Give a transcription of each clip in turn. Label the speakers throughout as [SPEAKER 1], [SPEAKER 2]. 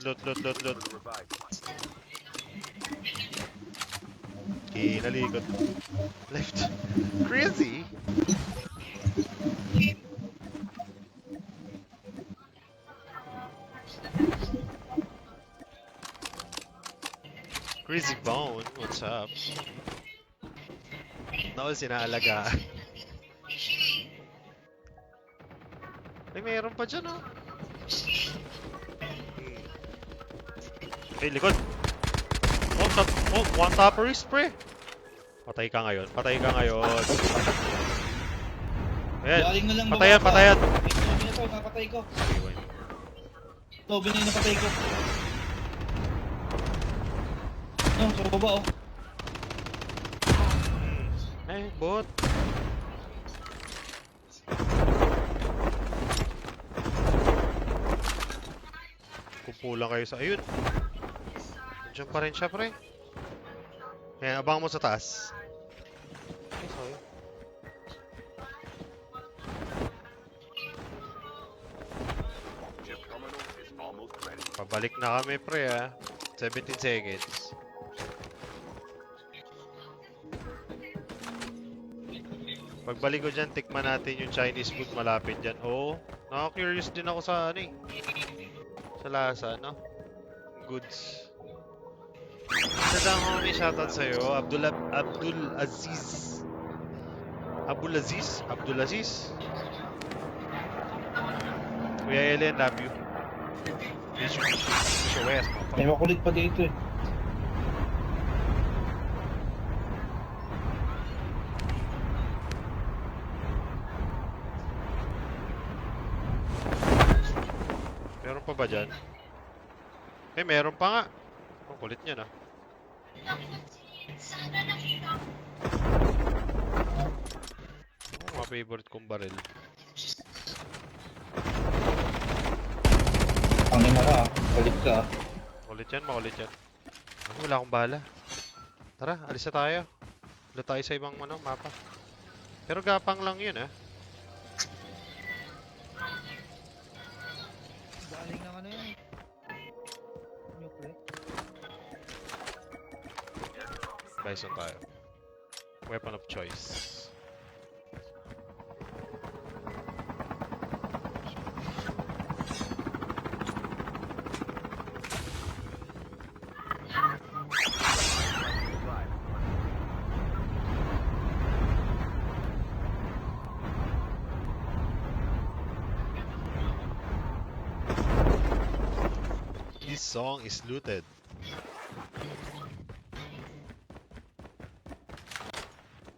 [SPEAKER 1] Loot. Kinalikot. Left. Crazy. Crazy Bone, what's up? Naol sinaalagaan. Ay, mayroon pa dyan, oh. Ay, likod. Oh, one topper is pre. Patay ka ngayon. Ayan.
[SPEAKER 2] Galing na lang
[SPEAKER 1] Patayan.
[SPEAKER 2] Lobby na to, napatay ko.
[SPEAKER 1] Okay, wait.
[SPEAKER 2] Lobby na yung napatay ko. No, sa baba oh.
[SPEAKER 1] Ay, bot. Kumpulang kayo sa... Ayun. Diyan pa rin siya, pre. Kaya abang mo sa taas. Ay, sorry. Pabalik na kami, pre, ah. 17 seconds. Pagbalik ko dyan, tikman natin yung Chinese food malapit dyan. Oo, naka-curious din ako sa ano eh. Sa lasa, no? Goods. Sadang homie, shoutout sa'yo. Abdul Aziz. Kuya Ellen, love you. Wish you west,
[SPEAKER 2] May makulit pa dito eh.
[SPEAKER 1] Meron pa ba dyan? Eh, meron pa nga. Ang kulit niya na. Mga favorite kong baril.
[SPEAKER 2] Ang ina ka ah. Kulit ka ah.
[SPEAKER 1] Makulit yan. Ay, wala akong bala. Tara, alis na tayo. Wala tayo sa ibang mapa. Pero gapang lang yun, ah.
[SPEAKER 2] Galing ng ano yan. Nuclear.
[SPEAKER 1] Bison tayo. Weapon of choice. This song is looted.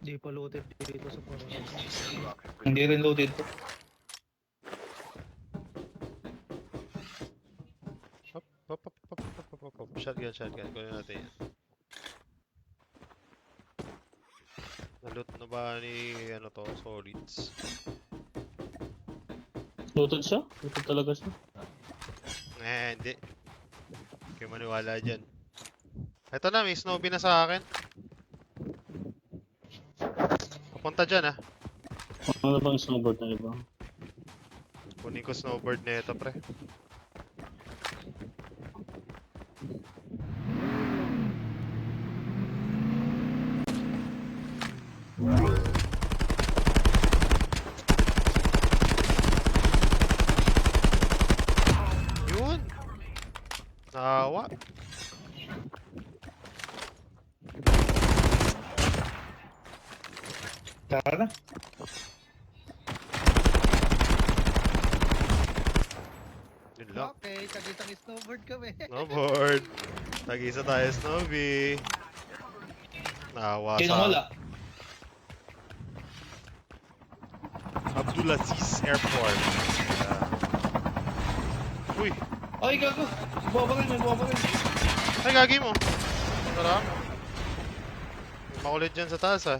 [SPEAKER 3] Hindi pa loaded dito sa parang.
[SPEAKER 2] Hindi rin loaded to.
[SPEAKER 1] Hop. Shotgun. Kunin natin yan. Naloot na ba ni Solids?
[SPEAKER 4] Looted siya? Looted talaga siya?
[SPEAKER 1] Hindi. Kayo maniwala dyan. Eto na, may snowbee na sa akin. Papunta dyan, ah.
[SPEAKER 4] Ano bang snowboard na iba?
[SPEAKER 1] Kunin ko snowboard na ito, pre. Yun! Nakawa.
[SPEAKER 2] Tara na.
[SPEAKER 1] Yun lang.
[SPEAKER 3] Okay, tagitang snowboard kami.
[SPEAKER 1] Snowboard. Tag-isa tayo, Snowbee. Nakawa
[SPEAKER 2] Sino
[SPEAKER 1] sa
[SPEAKER 2] wala?
[SPEAKER 1] Abdulaziz Airport. Uy!
[SPEAKER 2] Ay, gago! Buwabarin.
[SPEAKER 1] Ay, gagi mo! Tara. Makulit dyan sa taas, ah.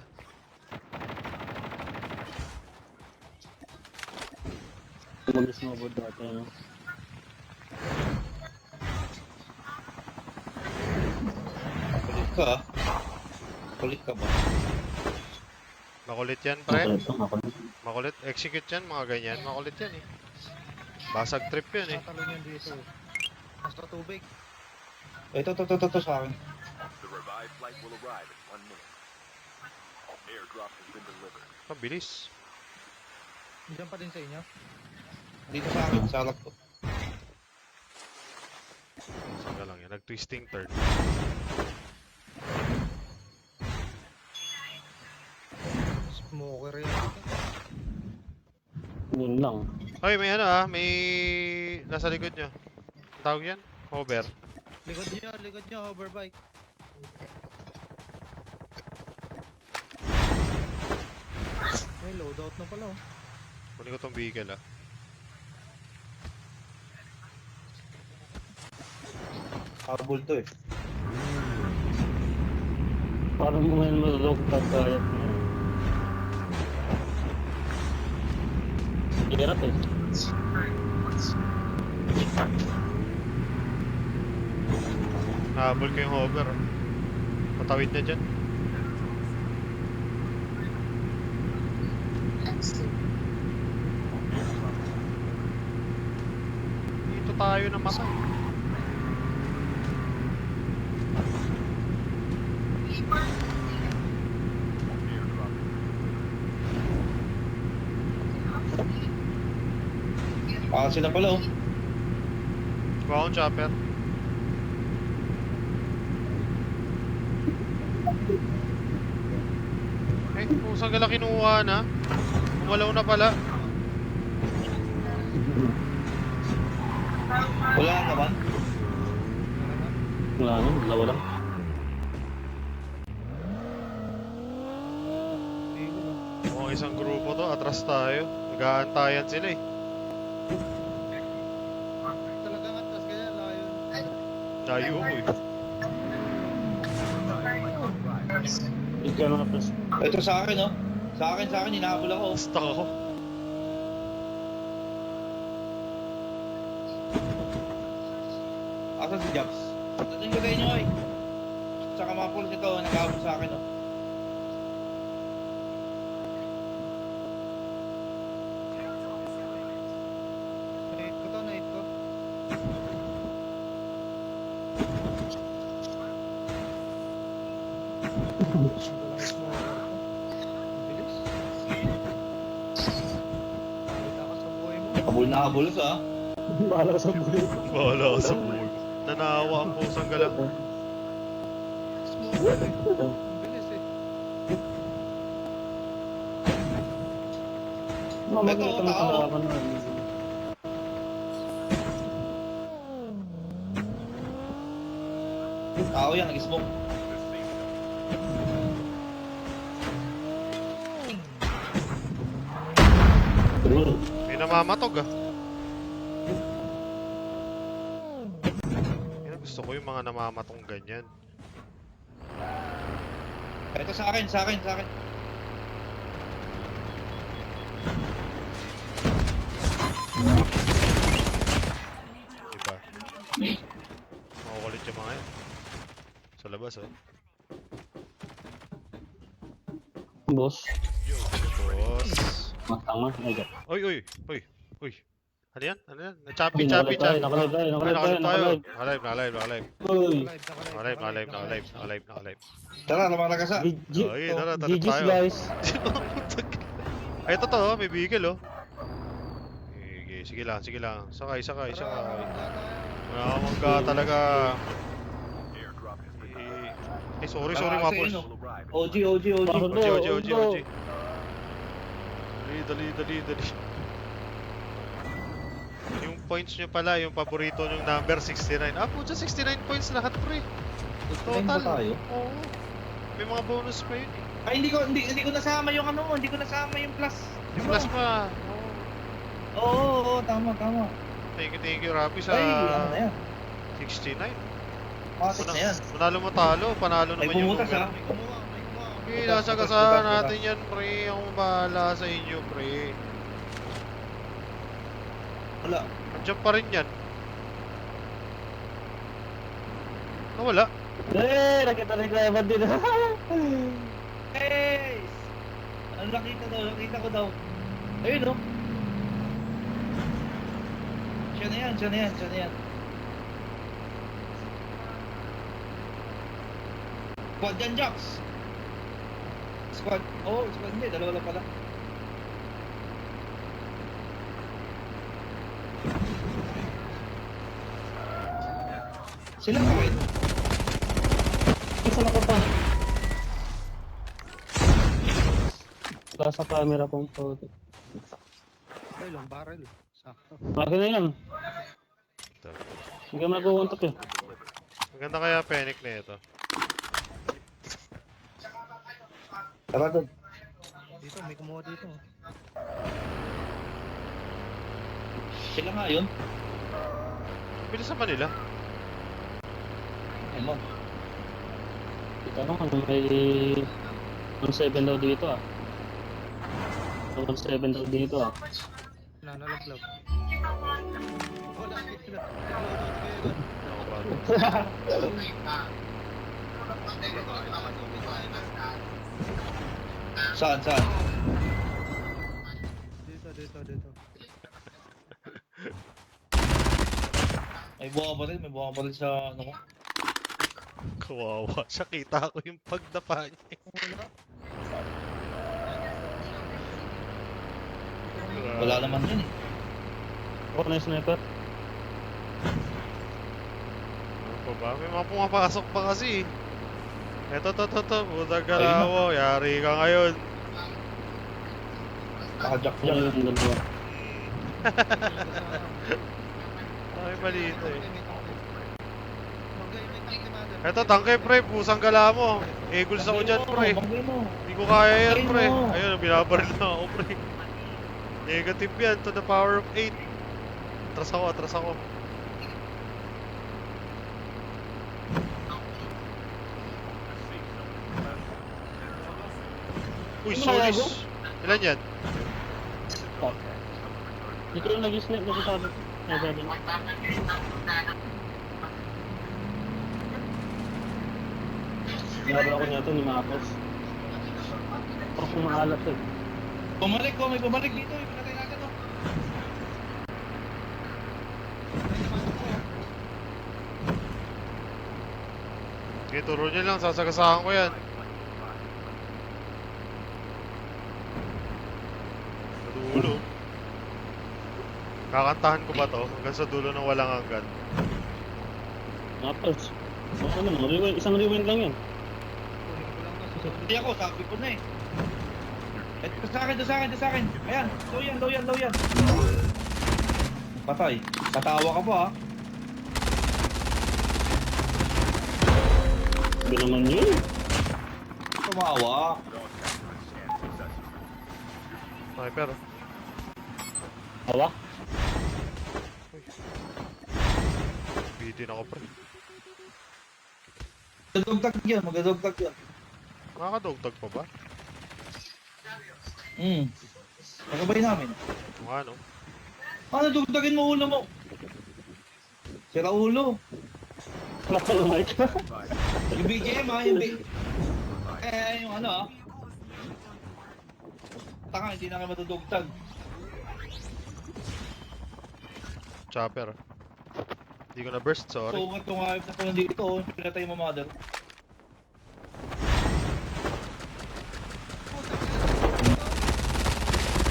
[SPEAKER 4] Mag-snowboard dati. Ano?
[SPEAKER 2] Kulit ka ah. Kulit ka ba?
[SPEAKER 1] Makulit yan, pre.
[SPEAKER 4] Makulit.
[SPEAKER 1] Makulit. Execute yan, mga ganyan. Makulit yan, eh. Basag trip yun, eh.
[SPEAKER 3] Tatalon yan dito. Nasa tubig.
[SPEAKER 2] Ito sa akin.
[SPEAKER 5] The revived flight will arrive in 1 minute. Airdrop has been delivered.
[SPEAKER 1] Pabilis.
[SPEAKER 3] Diyan pa din sa inyo.
[SPEAKER 2] Dito sa akin, sa harap ko.
[SPEAKER 1] Saan ka lang yan? Nag-twisting turn.
[SPEAKER 3] Smoker yan.
[SPEAKER 4] Yun lang.
[SPEAKER 1] Ay, may ano ah. May... Nasa likod nyo. Ang tawag yan? Hover.
[SPEAKER 3] Likod nyo, hoverbike. May loadout na pala oh.
[SPEAKER 1] Kunin ko tong vehicle ah.
[SPEAKER 2] Habol to eh.
[SPEAKER 4] Parang may malulog na kaya. Hirap eh.
[SPEAKER 1] Nahabol ko yung hover. Ah. Patawid na dyan. Dito tayo namatay.
[SPEAKER 2] Sila pala oh.
[SPEAKER 1] Kuha akong chopper. Eh, kung saan gala kinuha na? Umalaw na pala.
[SPEAKER 2] Wala naman.
[SPEAKER 4] Wala na, dalawa lang.
[SPEAKER 1] Mukhang isang grupo to, atras tayo. Nag-aantayan sila eh.
[SPEAKER 3] Talagang atas kaya layo.
[SPEAKER 1] Layo ko eh.
[SPEAKER 4] Hindi ka na tapos.
[SPEAKER 2] Ito sa akin oh. Sa akin, hinahabol ako.
[SPEAKER 1] Stuck ako.
[SPEAKER 2] Asan si Jobs? Tatin ko sa inyo eh. Tsaka mga pulis ito, naghahabol sa akin oh.
[SPEAKER 3] Nait ko to, nait ko. Ang galang smoker ko. Bilis. Nakita ka sa buhay mo.
[SPEAKER 2] Habol na habol sa ah.
[SPEAKER 4] Bahala ka sa buhay.
[SPEAKER 1] Bahala ka sa buhay. Nanawa ang pusang galang.
[SPEAKER 3] Smoker eh. Ang bilis eh.
[SPEAKER 4] Mamagay
[SPEAKER 2] Ito,
[SPEAKER 4] ka ng
[SPEAKER 2] tao.
[SPEAKER 4] harapan na.
[SPEAKER 2] Tao yan, nag-smoke.
[SPEAKER 1] May namamatog ah. Yan, gusto ko yung mga namamatong ganyan.
[SPEAKER 2] Ito sa akin.
[SPEAKER 1] Diba? Makukulit yung mga yan. Sa labas oh.
[SPEAKER 4] Boss.
[SPEAKER 1] Boss.
[SPEAKER 4] Matanga.
[SPEAKER 1] Oy. Ano yan? Choppy.
[SPEAKER 4] Nakalive tayo.
[SPEAKER 1] Nakalive.
[SPEAKER 4] Uy.
[SPEAKER 1] Nakalive.
[SPEAKER 2] Tara, lumalagasa.
[SPEAKER 1] Ay, tara
[SPEAKER 4] GG's
[SPEAKER 1] tayo.
[SPEAKER 4] guys.
[SPEAKER 1] Ay, ito to, may vehicle oh. Sige lang. Sakay. Mamangga talaga.
[SPEAKER 5] Airdrop has been delivered.
[SPEAKER 1] Eh, sorry
[SPEAKER 2] Kasi
[SPEAKER 1] mga boss.
[SPEAKER 2] ano?
[SPEAKER 5] Will arrive.
[SPEAKER 2] OG.
[SPEAKER 1] OG. Dali. Yung points nyo pala, yung paborito nyong number 69. Ah, pucha, 69 points lahat pre.
[SPEAKER 2] Ayun ba
[SPEAKER 1] Total.
[SPEAKER 2] tayo?
[SPEAKER 1] Oo. May mga bonus pa yun.
[SPEAKER 2] Ay, hindi ko nasama yung ano, hindi ko nasama yung plus.
[SPEAKER 1] Yung plus pa.
[SPEAKER 2] Oo, tama.
[SPEAKER 1] Thank you, Rapi sa
[SPEAKER 2] Ay, ano na yan?
[SPEAKER 1] 69.
[SPEAKER 2] Matik na yan.
[SPEAKER 1] Manalo mo talo, panalo
[SPEAKER 2] May
[SPEAKER 1] naman yung
[SPEAKER 2] bumutas
[SPEAKER 1] numero.
[SPEAKER 2] ah.
[SPEAKER 3] May kumuha.
[SPEAKER 1] Okay, nasagasaan natin yan, pre. Ang bahala sa inyo, pre.
[SPEAKER 2] Wala.
[SPEAKER 1] Andiyan pa rin yan. Wala.
[SPEAKER 4] Nakita na yung driver din.
[SPEAKER 2] Hey! Ano nakita ko daw. Ayun oh. Siya na yan. Squad yan, Jax. Squad. Oh, squad hindi. Dalawa lang pala. Sila kahit.
[SPEAKER 4] Isa na ko pa. Wala sa camera kong photo.
[SPEAKER 3] Ay, long barrel. Sakto.
[SPEAKER 4] Akin na yan.
[SPEAKER 1] Ito.
[SPEAKER 4] Hindi ka nag-uuntok eh.
[SPEAKER 1] Maganda kaya panic na ito.
[SPEAKER 2] Tara doon.
[SPEAKER 3] Dito, may kumuha dito.
[SPEAKER 2] Sila nga yun.
[SPEAKER 1] Bilis naman nila.
[SPEAKER 2] Ay mo.
[SPEAKER 4] Ito ano, may 1.7 daw dito ah. 1.7 daw dito ah.
[SPEAKER 3] Nanalaglag. Wala, sila.
[SPEAKER 2] Saan, saan?
[SPEAKER 3] Dito.
[SPEAKER 2] May buha pa rin sa ano ko.
[SPEAKER 1] Kawawa siya. Kita ko yung pagdapa niya.
[SPEAKER 2] Wala naman yun eh.
[SPEAKER 4] Ako na yung sniper.
[SPEAKER 1] Ano pa ba? May mga pumapasok pa kasi. Eto. Budag galawo. Yari ka ngayon.
[SPEAKER 2] Naka-jack
[SPEAKER 4] Ano
[SPEAKER 2] dyan.
[SPEAKER 4] yung dalawa?
[SPEAKER 1] Ay, balito eh. Eto, tangke pre. Pusang gala mo. Eagles ako dyan pre.
[SPEAKER 2] Banggay mo.
[SPEAKER 1] Hindi ko kaya yan
[SPEAKER 2] Banggay
[SPEAKER 1] pre.
[SPEAKER 2] mo.
[SPEAKER 1] Ayun, binabaril na ako pre. Negative yan to the power of 8. Atras ako. Uy, solis. Ilan yan?
[SPEAKER 4] Dito yung nag-snipe na sabi. Nasabi mo. Nabala ko niya ito ni Marcos. Parang kumaalat eh.
[SPEAKER 2] May bumalik dito. Pinatay natin oh.
[SPEAKER 1] Okay, turo nyo lang. Sasagasahan ko yan. Sa dulo. Kakantahan ko ba to? Hanggang sa dulo ng walang hanggan.
[SPEAKER 4] Marcos. Baka naman, rewind. Isang rewind lang yan.
[SPEAKER 2] Hindi ako, sabi ko na eh. Ito sa akin. Ayan, low yan. Patay. Tatawa ka pa ah.
[SPEAKER 4] Sabi naman yun.
[SPEAKER 2] Tumawa.
[SPEAKER 1] Sniper.
[SPEAKER 4] Hawa?
[SPEAKER 1] Bitin ako pre.
[SPEAKER 2] Magdadogtag yun.
[SPEAKER 1] Makakadogtag pa ba?
[SPEAKER 2] Magabay namin.
[SPEAKER 1] Kung ano.
[SPEAKER 2] Ano, dugtagin mo ulo mo? Sira ulo.
[SPEAKER 4] Wala pa lang mic.
[SPEAKER 2] Yung BGM ha, yung BGM. Yung ano ha. Taka, hindi na kayo matudugtag.
[SPEAKER 1] Chopper. Hindi ko na burst, sorry.
[SPEAKER 2] So, itong hayop na ito nandito, pinatay mo mother.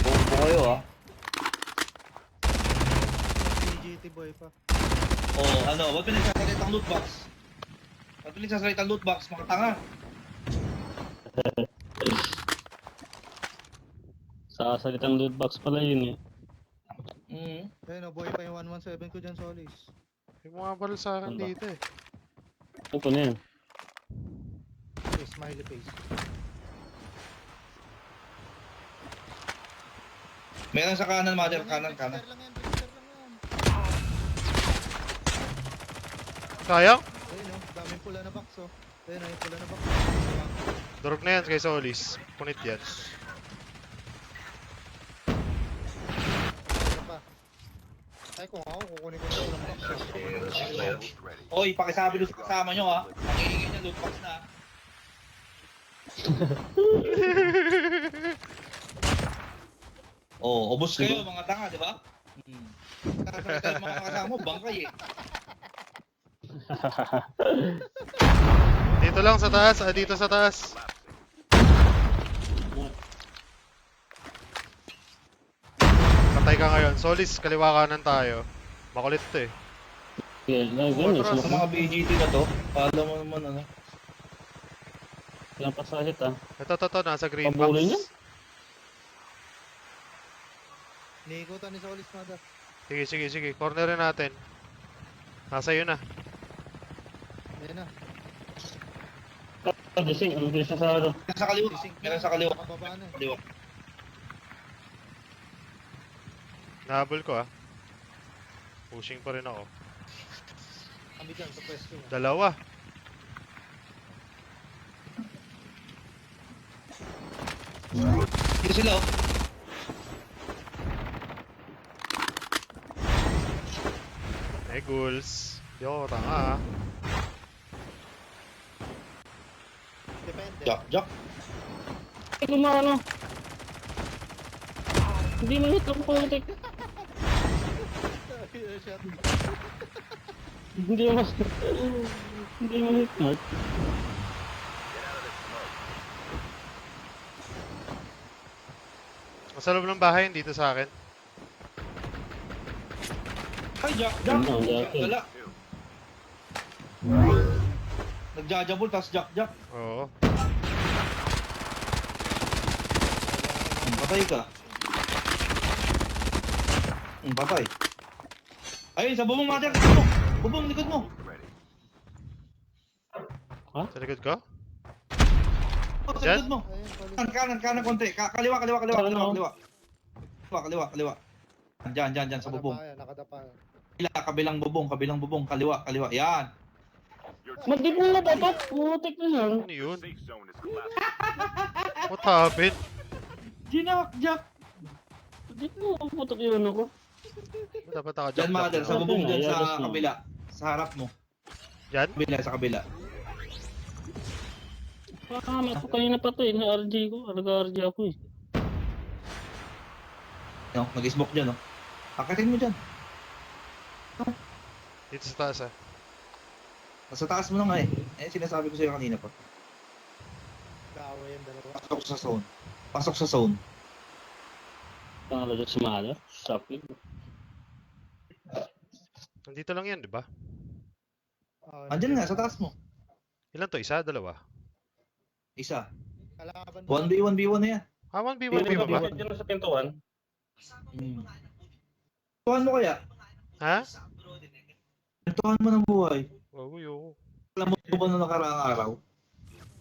[SPEAKER 2] Bumbo kayo ha.
[SPEAKER 3] GT boy pa.
[SPEAKER 2] Oh, ano, ba't pinagsasalitang loot box? Ba't pinagsasalitang loot box, mga tanga?
[SPEAKER 4] Sa salitang loot box pala yun eh.
[SPEAKER 3] Ayun, boy pa yung 117 ko dyan, Solis.
[SPEAKER 1] Yung mga baril sa akin
[SPEAKER 4] Ano ba?
[SPEAKER 1] dito eh.
[SPEAKER 4] Ito na yan.
[SPEAKER 3] Okay, smiley face.
[SPEAKER 2] Meron sa kanan, mother, kanan.
[SPEAKER 3] Blister lang yan.
[SPEAKER 1] Sayang?
[SPEAKER 3] Ayun oh, daming pula na box oh. Ayun oh, yung pula na box.
[SPEAKER 1] Durog na yan kay Solis. Punit yan.
[SPEAKER 3] Ano pa? Ay, kung ako, kukunin ko na yung box.
[SPEAKER 5] Almost ready.
[SPEAKER 2] Oy, pakisabi doon sa kasama nyo ha. Makikigay niya loot box na. Oh, ubos kayo mga tanga, di ba? Sasabi tayo mga kasama mo, bangkay eh.
[SPEAKER 1] Dito lang sa taas, dito sa taas. Patay ka ngayon. Solis, kaliwa kanan tayo. Makulit to eh.
[SPEAKER 4] Okay, ganyan.
[SPEAKER 1] Atras.
[SPEAKER 2] Sa mga BGT na to, pala mo naman ano.
[SPEAKER 4] Walang pasahit ah.
[SPEAKER 1] Ito, nasa green
[SPEAKER 4] Pabulin niya?
[SPEAKER 1] box.
[SPEAKER 3] Niikutan ni Solis Mada.
[SPEAKER 1] Sige. Cornerin natin. Nasa iyo na.
[SPEAKER 3] Ayan na.
[SPEAKER 4] Gising, ang bilis na sa ano.
[SPEAKER 2] Meron sa kaliwa. Meron sa kaliwa.
[SPEAKER 3] Nakababa na.
[SPEAKER 2] Kaliwa.
[SPEAKER 1] Nahabol ko ah. Pushing pa rin ako.
[SPEAKER 3] Kami dyan sa pwesto mo.
[SPEAKER 1] Dalawa.
[SPEAKER 2] Dito sila oh.
[SPEAKER 1] Hey, ghouls. Di ako tanga ah.
[SPEAKER 3] Depende.
[SPEAKER 2] Jack.
[SPEAKER 4] Ay, kumano. Hindi mo hit ang putik.
[SPEAKER 3] Shot.
[SPEAKER 4] Hindi mo Hindi mo hit Mark.
[SPEAKER 1] Sa loob ng bahay, dito sa akin.
[SPEAKER 2] Ay, Jack.
[SPEAKER 4] Ano, Jack.
[SPEAKER 2] Wala. Nagjajabol, tas Jack.
[SPEAKER 1] Oo.
[SPEAKER 2] Patay ka. Patay. Ayun, sa bubong mother. Bubong, likod mo.
[SPEAKER 1] Sa likod ko?
[SPEAKER 2] Sa
[SPEAKER 1] Diyan?
[SPEAKER 2] likod mo.
[SPEAKER 3] Ayun, Solis.
[SPEAKER 2] Kanan konti. Kaliwa. Diyan, sa bubong.
[SPEAKER 3] Nakadapa yan.
[SPEAKER 2] Kabilang bubong. Kaliwa. Yan.
[SPEAKER 4] Mag-dip mo na dapat. Putik na yan.
[SPEAKER 1] Ano yun?
[SPEAKER 5] Safe zone is collapsing.
[SPEAKER 1] What happened?
[SPEAKER 2] Ginak, Jack.
[SPEAKER 4] Dip mo. Putok yun ako.
[SPEAKER 1] Dapat ako
[SPEAKER 2] Diyan, mother. Sa
[SPEAKER 1] na.
[SPEAKER 2] bubong dyan,
[SPEAKER 4] Ayos
[SPEAKER 2] sa
[SPEAKER 4] na.
[SPEAKER 2] kabila. Sa harap mo.
[SPEAKER 1] Diyan?
[SPEAKER 2] Sa kabila.
[SPEAKER 4] Ako kanina pa to eh. Na-RG ko. Nag-RG ako eh.
[SPEAKER 2] No, nag-smoke dyan, no? Akitin mo dyan.
[SPEAKER 1] Dito sa taas ah.
[SPEAKER 2] Nasa taas mo na nga eh. Sinasabi ko sa'yo kanina pa.
[SPEAKER 3] Kaaway yung dalawa.
[SPEAKER 2] Pasok sa zone.
[SPEAKER 4] Pangalagay sa mala. Shopping.
[SPEAKER 1] Nandito lang yan, di ba?
[SPEAKER 2] Andyan nga, sa taas mo.
[SPEAKER 1] Ilan to? Isa? Dalawa?
[SPEAKER 2] Isa.
[SPEAKER 3] Kalaban
[SPEAKER 2] 1v1 na yan.
[SPEAKER 1] 1v1 pa ba?
[SPEAKER 4] Dito sa pintuan.
[SPEAKER 2] Tuhan mo kaya?
[SPEAKER 1] Ha?
[SPEAKER 2] Tuhan mo ng buhay.
[SPEAKER 1] Wago yoko.
[SPEAKER 2] Alam mo ba na nakaraang araw?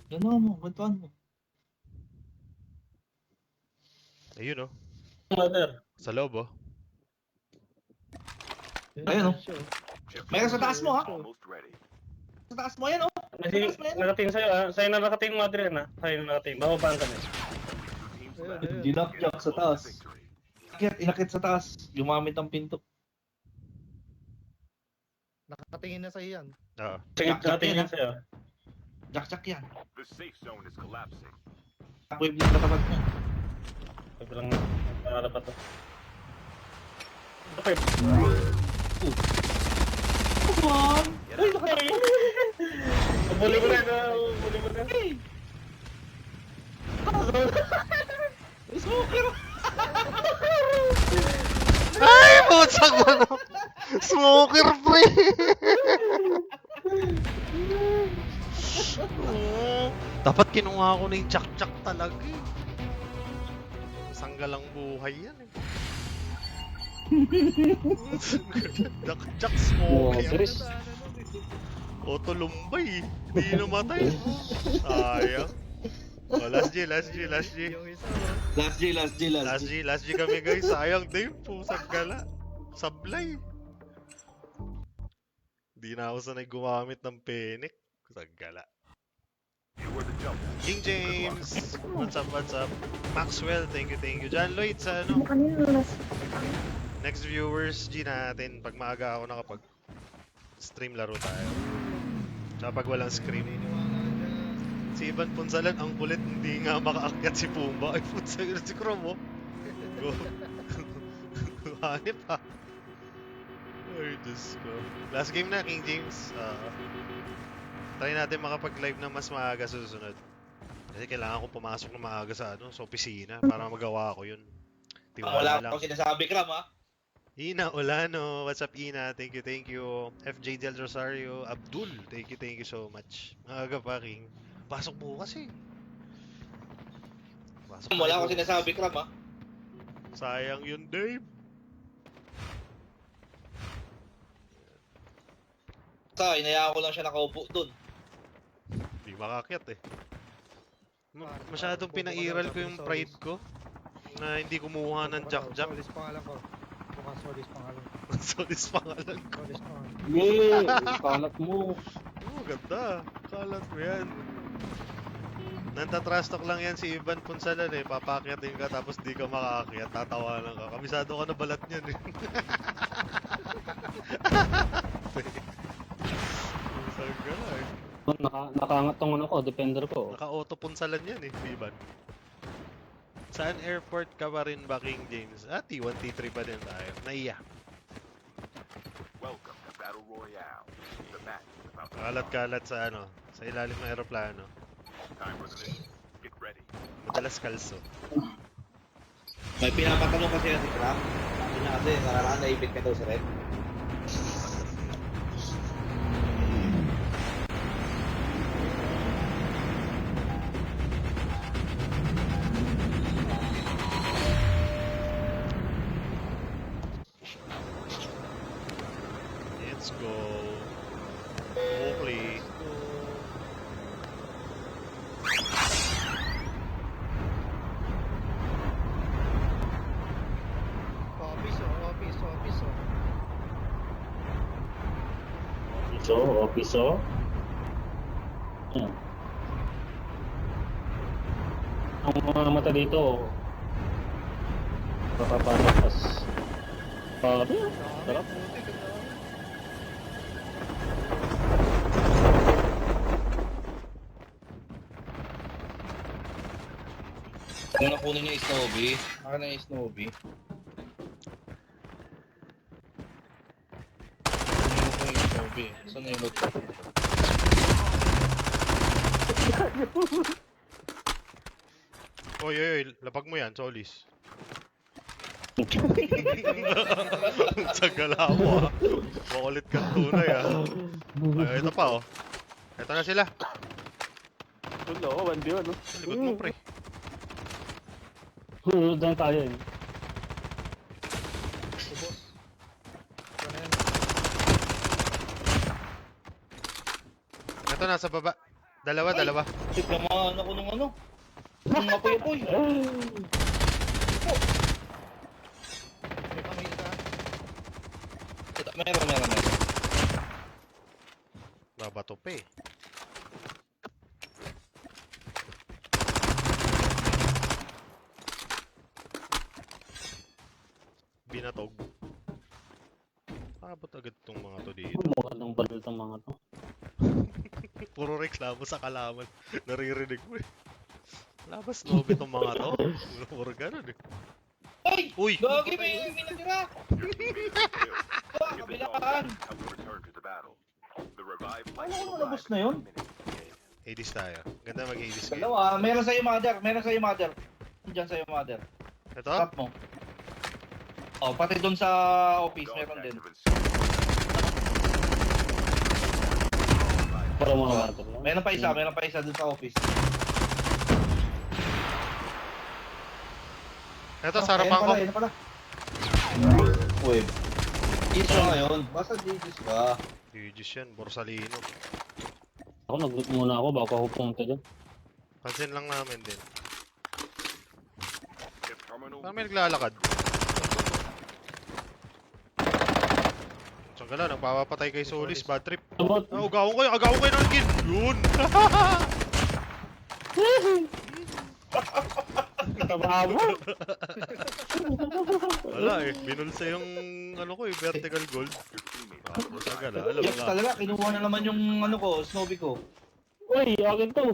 [SPEAKER 2] Gano'n mo, tuhan mo.
[SPEAKER 1] Ayun oh.
[SPEAKER 4] Mother.
[SPEAKER 1] Sa loob oh.
[SPEAKER 2] Ayun, oh. Mayroon sa taas mo, ha?
[SPEAKER 5] Almost ready.
[SPEAKER 2] Sa taas mo yan, oh.
[SPEAKER 4] Nakating sa'yo ah. Sa'yo na nakating mother yan ah. Sa'yo na nakating. Bababaan kami.
[SPEAKER 5] Teams left.
[SPEAKER 2] Dinakjak sa taas. Inakit sa taas. Gumamit ang pinto.
[SPEAKER 3] Nakatingin na sa iyan.
[SPEAKER 1] Oo.
[SPEAKER 4] Sige, nakating yan sa'yo.
[SPEAKER 2] Jack yan.
[SPEAKER 5] The safe zone is collapsing.
[SPEAKER 2] Wave lang katapat niya.
[SPEAKER 4] Ito lang. Pangalap pa to. Okay.
[SPEAKER 2] Come on! Ay,
[SPEAKER 4] Buli mo na. Buli mo na.
[SPEAKER 2] Smoker!
[SPEAKER 1] Ay! Butsak mo na! Smoker pre! Dapat kinuha ko na yung tsak-tsak talaga eh. Sanggalang buhay yan eh. Tsak-tsak smoker. Auto lumbay eh. Hindi namatay. Sayang. Oh, last G.
[SPEAKER 3] Yung isa, no?
[SPEAKER 2] Last G.
[SPEAKER 1] Kami guys. Sayang din. Pusang gala. Sablay. Hindi na ako sanay gumamit ng panic. Pusang gala.
[SPEAKER 5] You were the jump.
[SPEAKER 1] King James. What's up? Maxwell, thank you. John Lloyd sa ano. Next viewers G natin. Pag maaga ako nakapag stream laro tayo. Tsaka pag walang scream. Si Ivan Ponsalan, ang kulit, hindi nga makaakyat si Pumba. Ay, putsa yun si Chrome, oh. Go. Hanip, ha. Ay, Diyos ko. Last game na, King James. Try natin makapag-live ng mas maaga sa susunod. Kasi kailangan ko pumasok na maaga sa opisina para magawa ko yun.
[SPEAKER 2] Wala
[SPEAKER 1] Tiwala lang.
[SPEAKER 2] akong sinasabi, Kram, ha?
[SPEAKER 1] Ina Olano, what's up Ina? Thank you, thank you. FJ Del Rosario, Abdul, thank you so much. Maaga pa King. Pasok bukas eh. Pasok
[SPEAKER 2] Wala
[SPEAKER 1] tayo
[SPEAKER 2] akong
[SPEAKER 1] bukas.
[SPEAKER 2] sinasabi, Kram, ha?
[SPEAKER 1] Sayang yun, Dave.
[SPEAKER 2] Sa, inayaan ko lang siya nakaupo dun.
[SPEAKER 1] Di makakyat eh. Masyadong pinairal ko yung pride ko na hindi kumuha ng jack-jack.
[SPEAKER 3] Solis pangalan ko. Mukhang Solis pangalan ko.
[SPEAKER 1] Solis pangalan ko.
[SPEAKER 3] Solis pangalan.
[SPEAKER 4] Yeah, kalat mo.
[SPEAKER 1] Oh, ganda. Kalat mo yan. Nantatrash talk lang yan si Ivan Punsalan eh. Papakyatin ka tapos di ka makakakyat. Tatawanan ka. Kamisado ka na balat niyan eh. Saan ka na eh.
[SPEAKER 4] Nakaangat tong ano ko, defender ko.
[SPEAKER 1] Naka-auto Punsalan yan eh, si Ivan. Saan airport ka pa rin ba, King James? T1, T3 pa din tayo. Naiya.
[SPEAKER 5] Welcome to Battle Royale. The match is about to
[SPEAKER 1] Kalat-kalat sa sa ilalim ng aeroplano.
[SPEAKER 5] time for the mission. Get ready.
[SPEAKER 1] Madalas kalso.
[SPEAKER 2] May pinapatanong kasi yan si Kram. Sabi niya kasi, nararaan naibig ka daw sa red.
[SPEAKER 1] Let's go. Hopefully.
[SPEAKER 3] Office oh, office, office oh.
[SPEAKER 4] Opiso. Yan. Ang mga mata dito, papapanas. Sarap.
[SPEAKER 2] Kung nakunin niya yung Snowbie, akin na yung Snowbie. Kunin ko yung Snowbie. Saan na yung loot ko?
[SPEAKER 1] Oy, oy, oy. Lapag mo yan, Solis. Sa gala mo ah. Makulit kang tunay ah. Ay, ito pa oh. Ito na sila.
[SPEAKER 4] Wala, 1v1, no?
[SPEAKER 1] Sa likod mo pre.
[SPEAKER 4] Doon tayo eh.
[SPEAKER 3] Ubos. Ito na yan.
[SPEAKER 1] Ito nasa baba. Dalawa.
[SPEAKER 2] Tiglamaan ako ng ano. Ang apoy-apoy.
[SPEAKER 3] May pamilya ka.
[SPEAKER 2] Meron.
[SPEAKER 1] Babato pa eh. Binatog. Abot agad tong mga to dito.
[SPEAKER 4] Magandang baril tong mga to.
[SPEAKER 1] Puro reklamo sa kalaman. Naririnig mo eh. Labas lobby tong mga to. Puro ganun eh.
[SPEAKER 2] Ay!
[SPEAKER 1] Uy!
[SPEAKER 2] Gagi, may natira! Ah,
[SPEAKER 5] Get the
[SPEAKER 2] kabilaan!
[SPEAKER 5] how we return to the battle. The revived flight
[SPEAKER 2] Ano,
[SPEAKER 5] will
[SPEAKER 2] nalabas
[SPEAKER 5] arrive
[SPEAKER 2] na
[SPEAKER 5] in
[SPEAKER 2] yun?
[SPEAKER 5] 1 minute.
[SPEAKER 1] Hades tayo. Ganda mag-Hades kayo.
[SPEAKER 2] Dalawa, meron sa'yo mother. Diyan sa'yo mother.
[SPEAKER 1] Ito?
[SPEAKER 2] Tap mo. Oh, pati doon sa office,
[SPEAKER 5] Dog
[SPEAKER 2] meron din.
[SPEAKER 5] tags have ensued.
[SPEAKER 4] Para mga mata.
[SPEAKER 2] Meron pa isa doon sa office.
[SPEAKER 1] Ito, sa harapan ko.
[SPEAKER 2] Ayan pala. Uy. Isa ngayon. Basta digis ka.
[SPEAKER 1] Hades yan, Borsalino.
[SPEAKER 4] Ako nag-loot muna ako bago ako pumunta dyan.
[SPEAKER 1] Pansin lang namin din.
[SPEAKER 5] If terminal
[SPEAKER 1] Saan may naglalakad? Saan ka lang? Nagpapatay kay Solis, bad trip.
[SPEAKER 4] About,
[SPEAKER 1] Ah, agawin kayo ng kill! Yun!
[SPEAKER 4] tababo.
[SPEAKER 1] Wala eh, binulsa yung vertical gold.
[SPEAKER 5] your teammate
[SPEAKER 1] Tapos agad alam
[SPEAKER 2] Yes,
[SPEAKER 1] na.
[SPEAKER 2] talaga. Kinuha na naman yung Snowbie ko.
[SPEAKER 4] Uy, akin to.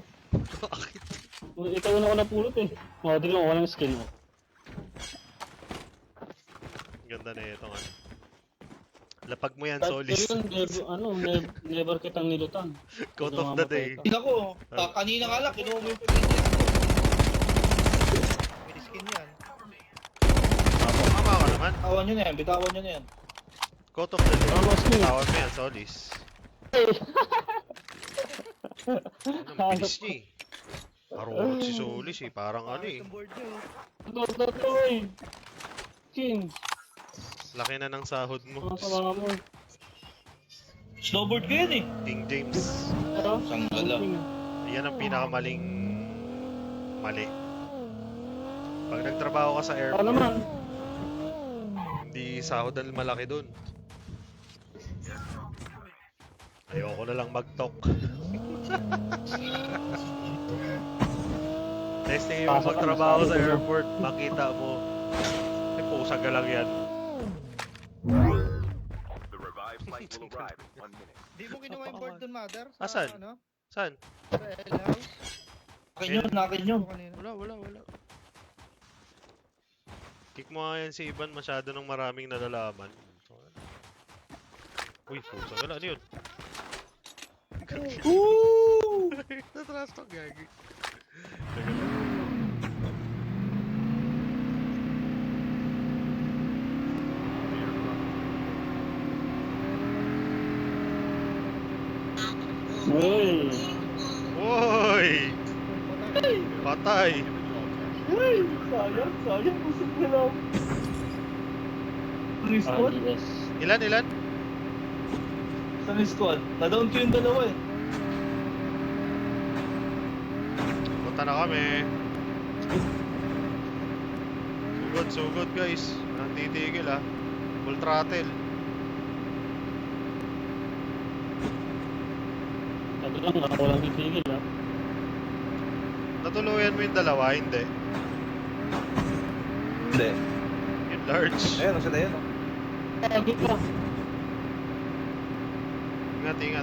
[SPEAKER 4] Ito na ako napulot eh. Tingnan mo, walang skin oh.
[SPEAKER 1] Ganda na itong Lapag mo yan,
[SPEAKER 4] Kahit
[SPEAKER 1] Solis.
[SPEAKER 4] yun, never kitang nilutan.
[SPEAKER 1] Quote of the day.
[SPEAKER 2] Hindi ako. Kanina nga lang, kinuha mo yung pagkakas ko. May skin yan.
[SPEAKER 1] Tama ka naman.
[SPEAKER 2] Bitawan nyo na yan, bitawan nyo na yan.
[SPEAKER 1] Quote of the day.
[SPEAKER 4] Tama, Skin.
[SPEAKER 1] Tawag mo yan, Solis. Ang bilis niya eh. Marunot si Solis eh. Parang ano eh.
[SPEAKER 4] Totoy! King!
[SPEAKER 1] Laki na ng sahod mo.
[SPEAKER 4] Mga sama mo.
[SPEAKER 2] Snowboard ko yan eh.
[SPEAKER 1] King James.
[SPEAKER 4] Pero,
[SPEAKER 2] Sanggala.
[SPEAKER 1] Yan ang pinakamaling mali. Pag nagtrabaho ka sa
[SPEAKER 4] Ano
[SPEAKER 1] airport,
[SPEAKER 4] naman?
[SPEAKER 1] hindi sahod ang malaki dun. Ayoko na lang mag-talk. Testing mo
[SPEAKER 4] Pasok ka
[SPEAKER 1] magtrabaho
[SPEAKER 4] na
[SPEAKER 1] sa
[SPEAKER 4] sa
[SPEAKER 1] airport, makita mo. Ay, pusag ka lang yan.
[SPEAKER 5] The revived flight will arrive in 1 minute.
[SPEAKER 3] Di mo ginawa yung board dun, Mother?
[SPEAKER 1] Asan?
[SPEAKER 3] Ano?
[SPEAKER 1] Saan?
[SPEAKER 3] Sa L House?
[SPEAKER 2] Akin yun, akin yun.
[SPEAKER 3] Kanina.
[SPEAKER 1] Wala. Kick mo nga yan si Ivan, masyado ng maraming nalalaman. Uy, pusag ka lang. Ano yun? Woo! Natras to, gagi. Teka lang.
[SPEAKER 4] Uy!
[SPEAKER 1] Uy! Patay!
[SPEAKER 4] Uy! Sayang, pusok na lang.
[SPEAKER 2] Squad?
[SPEAKER 4] yes.
[SPEAKER 1] Ilan?
[SPEAKER 2] Saan yung squad? Na-down ko yung dalawa eh.
[SPEAKER 1] Punta na kami. Sugod guys. Nang titigil ah. Full throttle.
[SPEAKER 4] Ito lang, ako lang titigil ha.
[SPEAKER 1] Natuluyan mo yung dalawa, hindi.
[SPEAKER 2] Hindi.
[SPEAKER 1] Yung large.
[SPEAKER 2] Ayun, sila yun oh.
[SPEAKER 4] Lagi ka.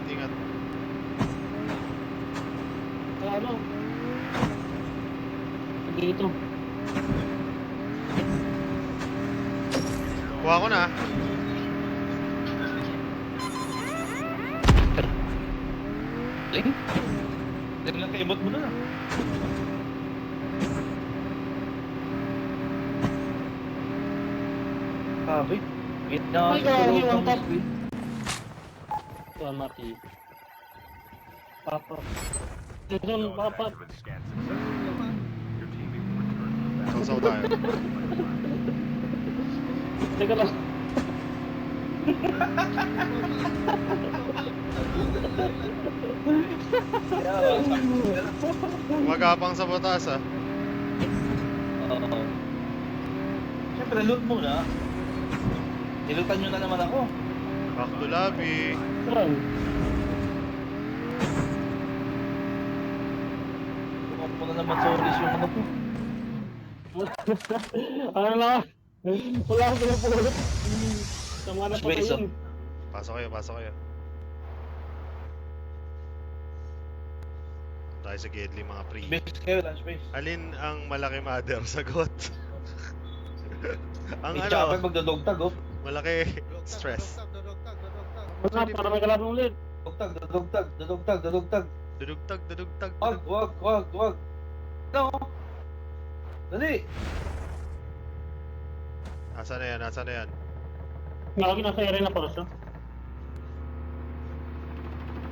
[SPEAKER 1] Ingat.
[SPEAKER 4] Ano? Dito.
[SPEAKER 1] Kuha ko na.
[SPEAKER 2] Ling? Ling lang kaibot mo dun ah. Sabi.
[SPEAKER 4] Ay, grabe, one tap. Tuan mati. Papa. Dito,
[SPEAKER 5] Those
[SPEAKER 4] papa.
[SPEAKER 5] active and scan successfully. Your teammate will return to the battle.
[SPEAKER 1] Sausaw tayo.
[SPEAKER 4] Teka lang.
[SPEAKER 1] Magapang sa batas ah.
[SPEAKER 2] Oo. Siyempre, loot muna. Nilutan nyo na naman ako.
[SPEAKER 1] Back to lobby.
[SPEAKER 4] Saan?
[SPEAKER 2] Huwag mo na naman solis yung ano ko.
[SPEAKER 4] Ano na? Wala akong pinapulot. Tama na pa
[SPEAKER 2] Space,
[SPEAKER 4] yun.
[SPEAKER 1] Pasok kayo. Tayo sa Gedli mga pre.
[SPEAKER 2] Space kayo, lunch space.
[SPEAKER 1] Alin ang malaki mother? Sagot. Ang
[SPEAKER 2] May chopper
[SPEAKER 1] ano,
[SPEAKER 2] magdadogtag oh.
[SPEAKER 1] malaki stress.
[SPEAKER 3] Dodogtag.
[SPEAKER 4] Wala, para may kalaban ulit.
[SPEAKER 2] Dodogtag.
[SPEAKER 1] Dudugtag.
[SPEAKER 2] Wag. Ano? Dali.
[SPEAKER 1] Asa na yan?
[SPEAKER 4] Lagi nasa area na pala siya.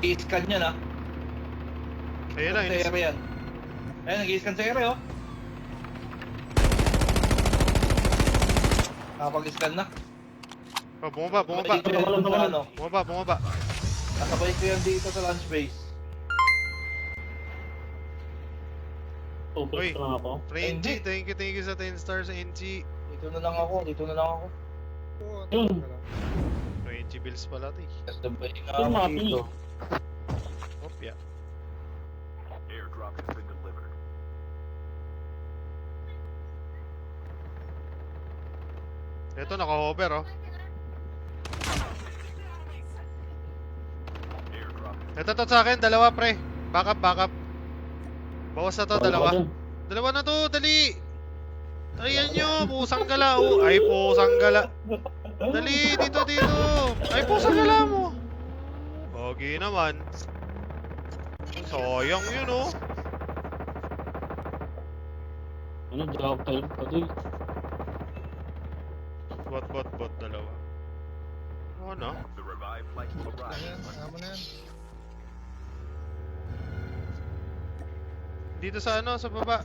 [SPEAKER 2] I-scan niya na.
[SPEAKER 1] Ayun na,
[SPEAKER 2] Sa area yan. Ayun, nag-i-scan sa area oh. Nakapag-scan na.
[SPEAKER 1] Oh, bumaba.
[SPEAKER 2] Dito yan sa ano.
[SPEAKER 1] Bumaba.
[SPEAKER 2] Nakabay ko yan dito sa lunch space.
[SPEAKER 1] Uy.
[SPEAKER 4] Focus lang ako.
[SPEAKER 1] Renji, thank you sa 10 stars, NG.
[SPEAKER 2] Dito na lang ako.
[SPEAKER 4] Yun.
[SPEAKER 1] 20 bills pala ito eh.
[SPEAKER 2] Kasabay nga
[SPEAKER 4] Yung
[SPEAKER 2] ako
[SPEAKER 4] mati.
[SPEAKER 2] dito.
[SPEAKER 1] Opya.
[SPEAKER 5] Airdrop has been delivered.
[SPEAKER 1] Ito, naka-hover oh.
[SPEAKER 5] Airdrop has
[SPEAKER 1] Ito to sa akin, dalawa pre. Backup. Bawas na to, dalawa. Dalawa na to, dali! Ayan nyo, pusang gala oh. Ay, pusang gala. Dali, dito, dito! Ay, pusa gala mo! Pogi naman. Sayang yun, oh.
[SPEAKER 4] Ano, joke tayo. Pati.
[SPEAKER 1] Bot, dalawa. Ano?
[SPEAKER 5] The revived flight will arrive
[SPEAKER 3] Ayan,
[SPEAKER 5] in 1
[SPEAKER 3] tama na yan.
[SPEAKER 1] Dito sa ano, sa baba.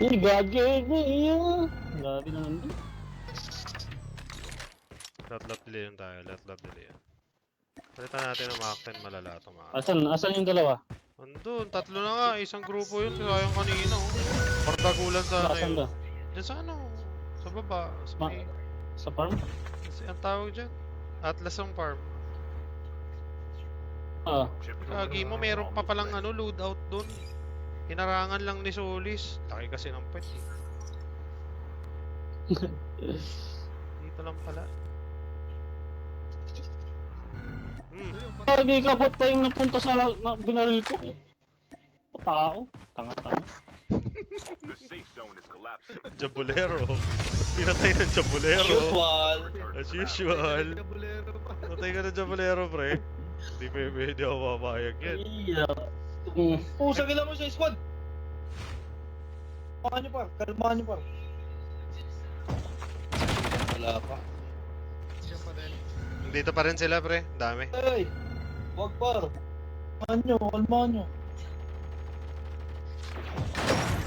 [SPEAKER 4] Gagi. Grabe naman din.
[SPEAKER 1] Lot delay yun tayo, lot delay yun. Palitan natin ng Mach 10 malala ito mga.
[SPEAKER 4] Asan yung dalawa?
[SPEAKER 1] Andun, tatlo na nga, isang grupo yun, sayang kanina oh. Pardagulan sana
[SPEAKER 4] Asan
[SPEAKER 1] yun.
[SPEAKER 4] ba?
[SPEAKER 1] Diyan sa ano, sa baba, sa
[SPEAKER 4] Ma-
[SPEAKER 1] may,
[SPEAKER 4] Sa farm?
[SPEAKER 1] ang tawag dyan, Atlas ng farm.
[SPEAKER 4] Ah.
[SPEAKER 5] Chip
[SPEAKER 1] Kagi mo, meron pa palang ano, loadout dun. Hinarangan lang ni Solis. Laki kasi ng pet eh. Dito lang pala.
[SPEAKER 4] Gagi ka, ba't tayong napunta sa binaril ko? Tao? Tanga-tanga.
[SPEAKER 5] The safe zone is collapsing.
[SPEAKER 1] Jabulero. Pinatay ng Jabulero.
[SPEAKER 2] Usual.
[SPEAKER 1] As usual.
[SPEAKER 3] Kabulero pa.
[SPEAKER 1] Patay ka ng Jabulero, pre. Hindi ako papayag yan.
[SPEAKER 4] Iya.
[SPEAKER 2] Pusa gila mo sa squad. Kalmahan niyo par. Wala pa.
[SPEAKER 3] Diyan pa din.
[SPEAKER 1] Dito pa rin sila, pre. Dami.
[SPEAKER 2] Hey! Wag par. Kalmahan niyo.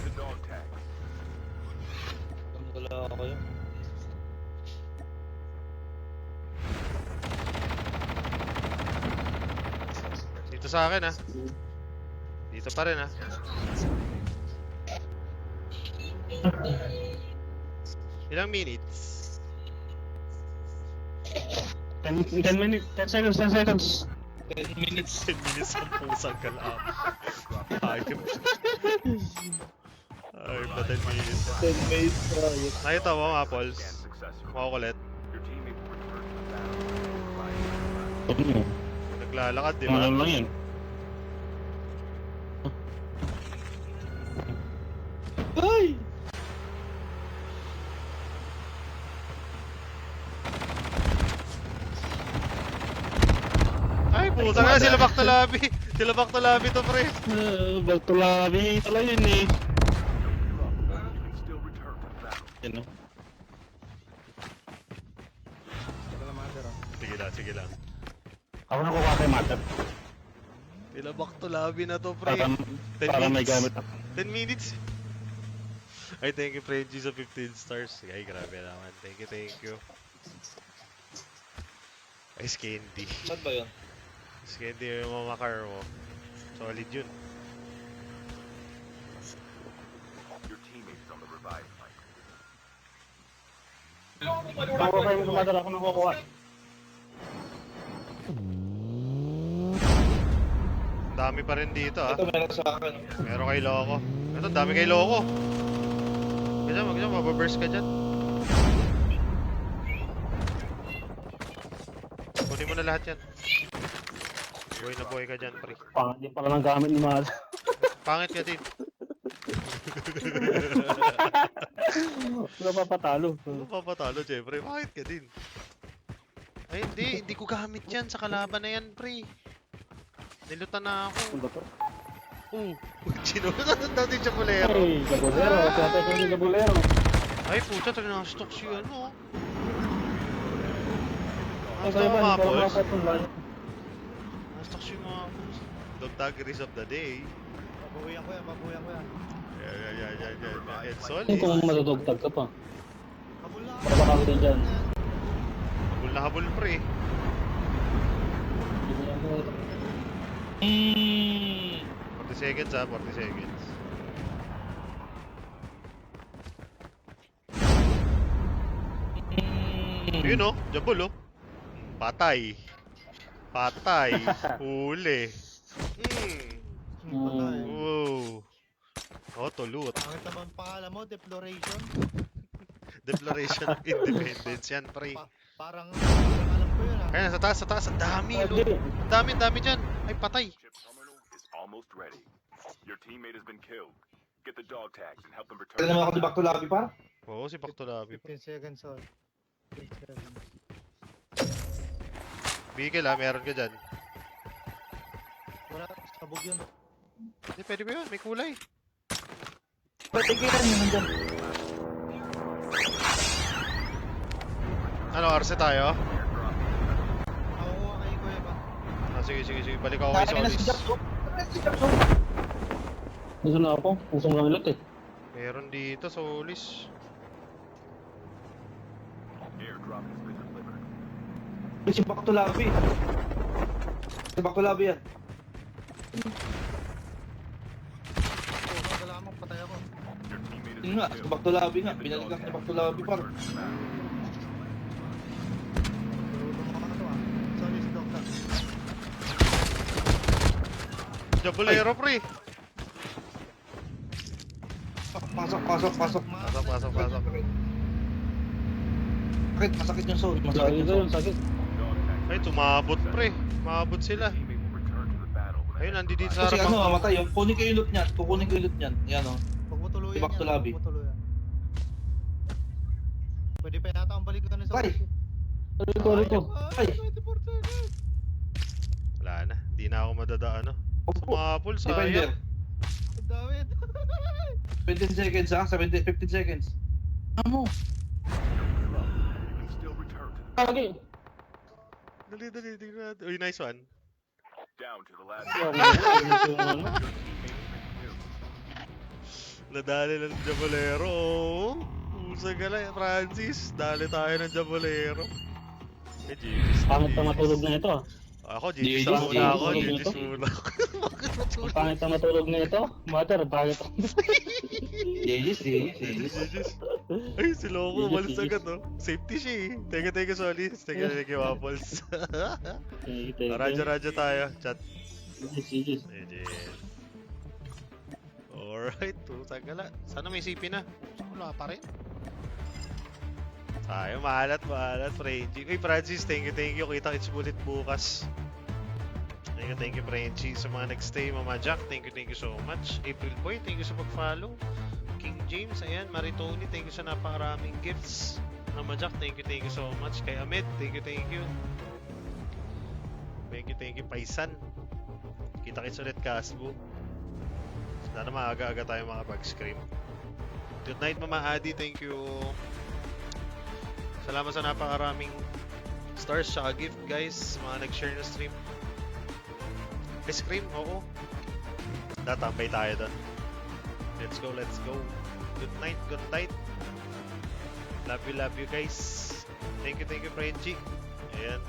[SPEAKER 5] The dog tag.
[SPEAKER 2] Wala kayo.
[SPEAKER 1] Dito sa akin, ah. Dito pa rin, ah. Ilang minutes?
[SPEAKER 4] 10 minutes, 10 seconds, 10 seconds.
[SPEAKER 2] 10 minutes.
[SPEAKER 1] 10 minutes ang pusang kalap. Ayop. Ayop na 10 minutes.
[SPEAKER 2] 10 minutes.
[SPEAKER 1] Nakita mo, mga
[SPEAKER 5] Scan
[SPEAKER 1] Pauls.
[SPEAKER 5] successful.
[SPEAKER 1] Makukulit.
[SPEAKER 5] Your teammate will return to the battle.
[SPEAKER 1] Naglalakad, di ba?
[SPEAKER 4] Ano lang yan?
[SPEAKER 2] Ay!
[SPEAKER 1] Ay, puta nga, sila back to lobby. Sila back to lobby to, pre.
[SPEAKER 4] Baltulabi pala yun eh.
[SPEAKER 5] You can still return to the battle.
[SPEAKER 4] Yan o.
[SPEAKER 3] Ito lang mga sir.
[SPEAKER 1] Sige lang.
[SPEAKER 4] Ako na kukuha kay Matter.
[SPEAKER 1] Sila back to lobby na to, pre.
[SPEAKER 4] Para,
[SPEAKER 1] 10
[SPEAKER 4] para may
[SPEAKER 1] minutes.
[SPEAKER 4] gamit ako.
[SPEAKER 1] 10 minutes. Ay, thank you, Frenchie, sa 15 stars. Ay, grabe naman. Thank you. Ay, Scandy.
[SPEAKER 2] Saan ba yun?
[SPEAKER 1] Scandy yung mamakar mo. Solid yun.
[SPEAKER 5] Your teammate is on the revived flight.
[SPEAKER 4] Ako kayo Matter, ako na kukuha.
[SPEAKER 1] Ang dami pa rin dito, ah.
[SPEAKER 2] Ito meron sa akin.
[SPEAKER 1] Meron kay Loco. Ito, ang dami kay Loco. Ganyan, mababurst ka dyan. Kunin mo na lahat yan. Buhay ka dyan, pre.
[SPEAKER 4] Hindi pala ng gamit ni Matter.
[SPEAKER 1] Pangit ka din.
[SPEAKER 4] Wala papatalo.
[SPEAKER 1] Ano papatalo, syempre? Pangit ka din. Ay, hindi ko gamit yan sa kalaban na yan, pre. Nilutan na ako.
[SPEAKER 4] Ano ba to?
[SPEAKER 1] Sinulat natin siya bolero.
[SPEAKER 4] Ay, Gabulero. Kaya ko yung Gabulero.
[SPEAKER 1] Ay, puta, nag-stock si ano.
[SPEAKER 4] Ay,
[SPEAKER 1] Nasta mo mga balls.
[SPEAKER 4] balls.
[SPEAKER 1] Nasta si mga balls. Dog taggeries of the day.
[SPEAKER 3] Babuyan ko yan.
[SPEAKER 1] Yan. Edson.
[SPEAKER 4] Hindi kung madudugtag ka pa.
[SPEAKER 3] Kabul na.
[SPEAKER 4] Para baka din dyan.
[SPEAKER 1] Habol na habol, pre.
[SPEAKER 2] Hmm.
[SPEAKER 1] 40 seconds, ha. 40 seconds. Yun, oh. Jabul, oh. Patay. Huli.
[SPEAKER 3] Patay.
[SPEAKER 1] Wow. Oh, tulot.
[SPEAKER 3] Pangit naman pangalan mo, Deploration.
[SPEAKER 1] Declaration of Independence yan, pre.
[SPEAKER 3] Parang alam ko yun ah.
[SPEAKER 1] Kaya sa taas. Ang dami, lo. Ang dami dyan. Ay, patay.
[SPEAKER 5] Chip terminal is almost ready. Your teammate has been killed. Get the dog tags and help them
[SPEAKER 2] Kaya
[SPEAKER 5] return.
[SPEAKER 2] naman ako di back to lobby par.
[SPEAKER 1] Oo, si Paktulabi.
[SPEAKER 3] 15 seconds all. 15 seconds.
[SPEAKER 1] Bigel ah, meron ka dyan.
[SPEAKER 3] Wala, sabog yun.
[SPEAKER 1] Hindi, pwede ba yun? May kulay.
[SPEAKER 2] Pwede kaya yun nandyan.
[SPEAKER 1] Ano, arse tayo?
[SPEAKER 3] Ako kay Kuya ba?
[SPEAKER 1] Ah, sige, sige, sige. Balik ako kay
[SPEAKER 2] Nakakaya na si
[SPEAKER 1] Solis.
[SPEAKER 2] Jackson. Si Jackson.
[SPEAKER 4] Gusto na ako. Gusto mo lang ulit eh.
[SPEAKER 1] Meron dito, Solis.
[SPEAKER 5] Airdrop has been delivered.
[SPEAKER 2] Si back to lobby. Si back to lobby yan.
[SPEAKER 3] Oo, wala mo, patay ako.
[SPEAKER 5] Your teammate has
[SPEAKER 2] Yun nga,
[SPEAKER 5] been
[SPEAKER 2] si
[SPEAKER 5] killed.
[SPEAKER 2] back to lobby nga.
[SPEAKER 5] Get the
[SPEAKER 2] Binalik
[SPEAKER 5] dog
[SPEAKER 2] lang si
[SPEAKER 5] tags
[SPEAKER 2] back to
[SPEAKER 5] and help
[SPEAKER 2] lobby
[SPEAKER 5] them
[SPEAKER 2] par.
[SPEAKER 5] return to the battle.
[SPEAKER 3] Tulong mo ka to ah. Sorry, si Dokta.
[SPEAKER 1] Jabulero, pre.
[SPEAKER 2] Pasok, pasok, pasok.
[SPEAKER 1] Pasok, pasok, pasok.
[SPEAKER 2] Sakit, masakit yung soul. Masakit
[SPEAKER 4] Sakit
[SPEAKER 2] yung
[SPEAKER 4] ko
[SPEAKER 2] soul.
[SPEAKER 4] yun, sakit.
[SPEAKER 5] Dog tags
[SPEAKER 1] Ay, tumabot, pre. Tumabot sila.
[SPEAKER 5] Your teammate will return to the battle when
[SPEAKER 1] Ayun,
[SPEAKER 5] I
[SPEAKER 1] nandito dito sa
[SPEAKER 2] Kasi
[SPEAKER 1] harapan
[SPEAKER 2] ano,
[SPEAKER 1] ko.
[SPEAKER 2] mamatay yun. Kunin ko yung loot niyan. Kukunin ko yung loot niyan. Yan o.
[SPEAKER 3] Huwag mo tuluyan
[SPEAKER 2] Back to
[SPEAKER 3] yan,
[SPEAKER 2] lobby.
[SPEAKER 3] huwag mo tuluyan. Pwede pa yata ang balik ka na sa
[SPEAKER 2] Ay!
[SPEAKER 4] Rito, rito.
[SPEAKER 2] Ay!
[SPEAKER 3] 24 seconds!
[SPEAKER 1] Wala na. Di na ako madadaan, no?
[SPEAKER 2] Opo.
[SPEAKER 1] Sumapol,
[SPEAKER 2] Defender.
[SPEAKER 1] sayang.
[SPEAKER 3] Ang dami.
[SPEAKER 2] 15 seconds ha. 15 seconds. Amo.
[SPEAKER 5] you can still return to the
[SPEAKER 4] Lagi.
[SPEAKER 1] Dali, dali, tingnan natin. Uy, nice one.
[SPEAKER 5] down to the last.
[SPEAKER 4] Yung ano.
[SPEAKER 5] Your teammate has been killed.
[SPEAKER 1] Nadali ng Jabulero. Usa ka lang, Francis. Dali tayo ng Jabulero. Eh, GG's.
[SPEAKER 4] Pangit na matulog na ito.
[SPEAKER 1] Ako,
[SPEAKER 2] GG's,
[SPEAKER 1] GG's na muna ako.
[SPEAKER 4] GG's.
[SPEAKER 1] GG's muna ako. Bakit matulog?
[SPEAKER 4] Pangit na matulog na ito. Mother, pangit.
[SPEAKER 2] Yes, yes,
[SPEAKER 1] GG's,
[SPEAKER 2] yes.
[SPEAKER 1] GG's. Ay, si Loco,
[SPEAKER 4] GG's,
[SPEAKER 1] umalis
[SPEAKER 4] GG's.
[SPEAKER 1] agad, no? Safety siya eh. Teka, Solis. Teka, Waffles. Radyo tayo. Chat.
[SPEAKER 4] GG's.
[SPEAKER 1] GG's. Alright, tagala. Sana may CP na. Wala pa rin. Tayo, mahalat, Frenchie. Uy, Francis, thank you. Kita-kits ulit bukas. Thank you, Frenchie. Sa mga nag-stay, Mama Jack, thank you so much. April Boy, thank you sa pag-follow. King James, ayan, Maritoni, thank you sa napakaraming gifts. Mama Jack, thank you so much. Kay Ahmed, thank you. Thank you, Paisan. Kita-kits ulit, Kasbo. Sana maaga-aga tayo makapag-scream. Good night, Mama Adi, thank you. Salamat sa napakaraming stars sa gift, guys. Mga nag-share na stream. Ice cream, oo. Tatambay tayo doon. Let's go. Good night. Love you guys. Thank you, Frenchie. Ayan.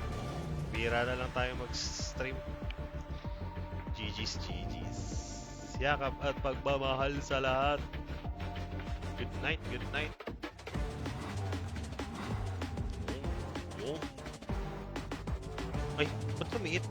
[SPEAKER 1] Bira na lang tayo mag-stream. GG's. Yakap at pagmamahal sa lahat. Good night. Oh. Ay, ba't lumiit?